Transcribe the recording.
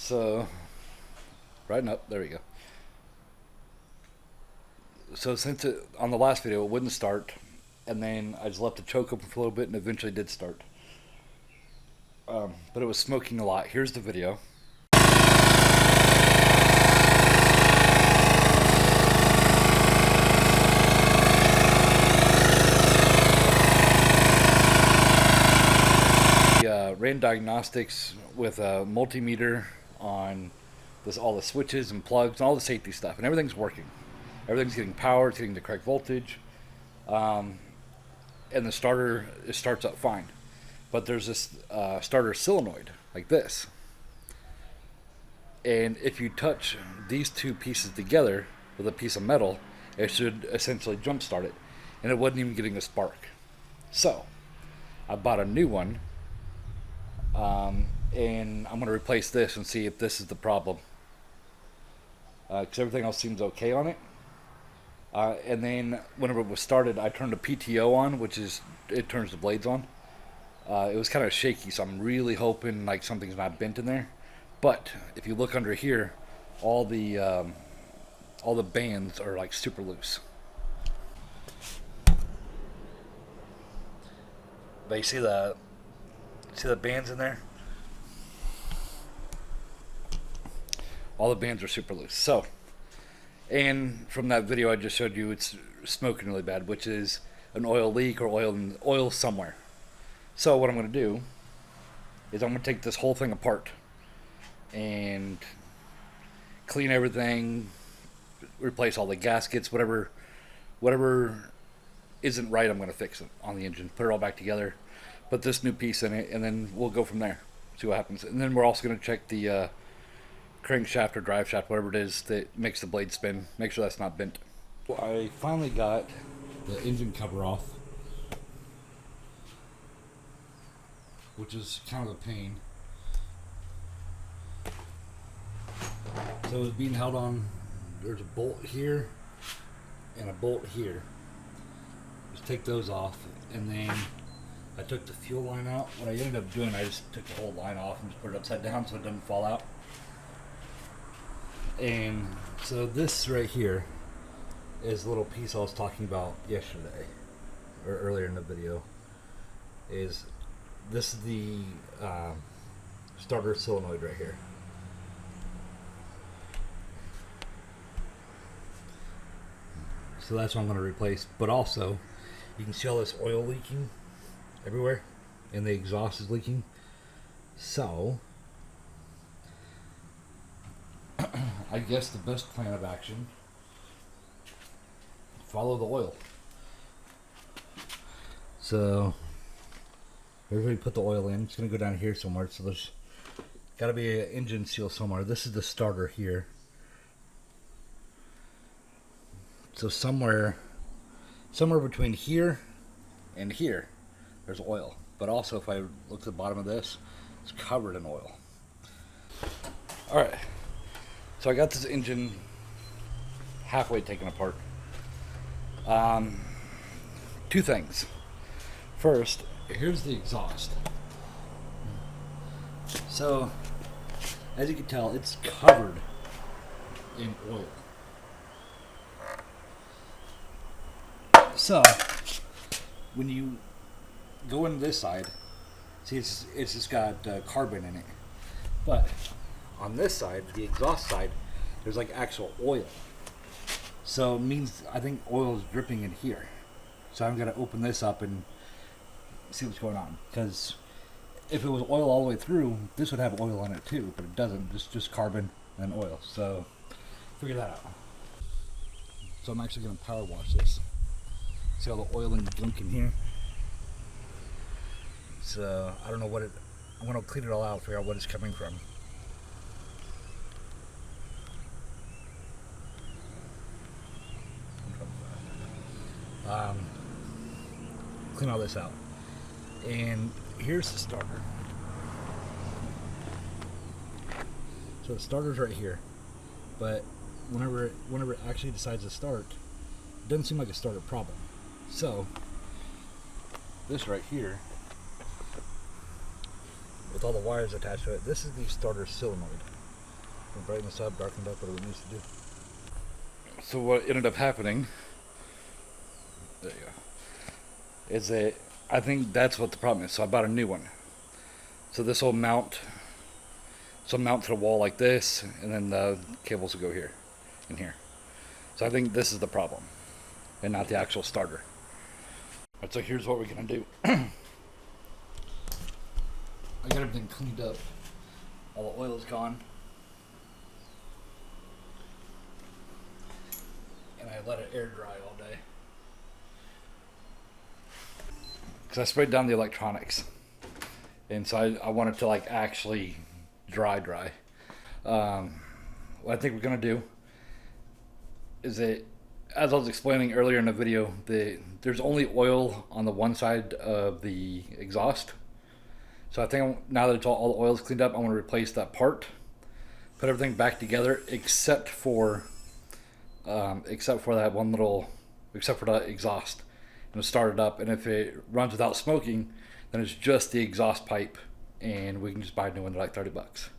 So, riding up, there we go. So since on the last video it wouldn't start, and then I just left the choke open for a little bit and eventually did start. But it was smoking a lot. Here's the video. Ran diagnostics with a multimeter on all the switches and plugs and all the safety stuff, and everything's working. Everything's getting power, it's getting the correct voltage, and the starter starts up fine. But there's this starter solenoid like this, and if you touch these two pieces together with a piece of metal, it should essentially jump start it, and it wasn't even getting a spark. So I bought a new one, and I'm going to replace this and see if this is the problem, because everything else seems okay on it. And then whenever it was started, I turned the PTO on, which is, it turns the blades on. It was kind of shaky, so I'm really hoping like something's not bent in there. But if you look under here, all the bands are like super loose. But you see the bands in there? All the bands are super loose. So, and from that video I just showed you, it's smoking really bad, which is an oil leak or oil somewhere. So what I'm going to do is I'm going to take this whole thing apart and clean everything, replace all the gaskets, whatever isn't right, I'm going to fix it on the engine, put it all back together, put this new piece in it, and then we'll go from there, see what happens. And then we're also going to check the crankshaft or drive shaft, whatever it is that makes the blade spin, make sure that's not bent. Well, I finally got the engine cover off, which is kind of a pain. So it was being held on, there's a bolt here and a bolt here. Just take those off, and then I took the fuel line out. What I ended up doing, I just took the whole line off and just put it upside down so it doesn't fall out. And so this right here is a little piece I was talking about yesterday, or earlier in the video. This is the starter solenoid right here. So that's what I'm going to replace. But also, you can see all this oil leaking everywhere, and the exhaust is leaking. So I guess the best plan of action, follow the oil. So everybody put the oil in. It's going to go down here somewhere. So there's got to be an engine seal somewhere. This is the starter here. So somewhere between here and here, there's oil. But also, if I look at the bottom of this, it's covered in oil. All right. So I got this engine halfway taken apart. Two things. First, here's the exhaust. So, as you can tell, it's covered in oil. So, when you go into this side, see it's just got carbon in it. But on this side, the exhaust side, there's like actual oil. So it means I think oil is dripping in here. So I'm going to open this up and see what's going on. Because if it was oil all the way through, this would have oil in it too. But it doesn't. It's just carbon and oil. So figure that out. So I'm actually going to power wash this. See all the oil and gunk in here? So I don't know what I'm going to clean it all out, figure out what it's coming from. Clean all this out. And here's the starter. So the starter's right here. But whenever it actually decides to start, it doesn't seem like a starter problem. So this right here, with all the wires attached to it, this is the starter solenoid. We'll brighten this up, darken it up, whatever it needs to do. So what ended up happening, there you go, is that I think that's what the problem is. So I bought a new one. So this will mount, to the wall like this, and then the cables will go here, and here. So I think this is the problem, and not the actual starter. Alright, so here's what we're gonna do. I got everything cleaned up. All the oil is gone. And I let it air dry all day. Because I sprayed down the electronics. And so I wanted to like actually dry. What I think we're gonna do is that, as I was explaining earlier in the video, there's only oil on the one side of the exhaust. So I think now that all the oil is cleaned up, I want to replace that part, put everything back together, except for that one little, except for the exhaust, and start it up. And if it runs without smoking, then it's just the exhaust pipe, and we can just buy a new one. They're like $30.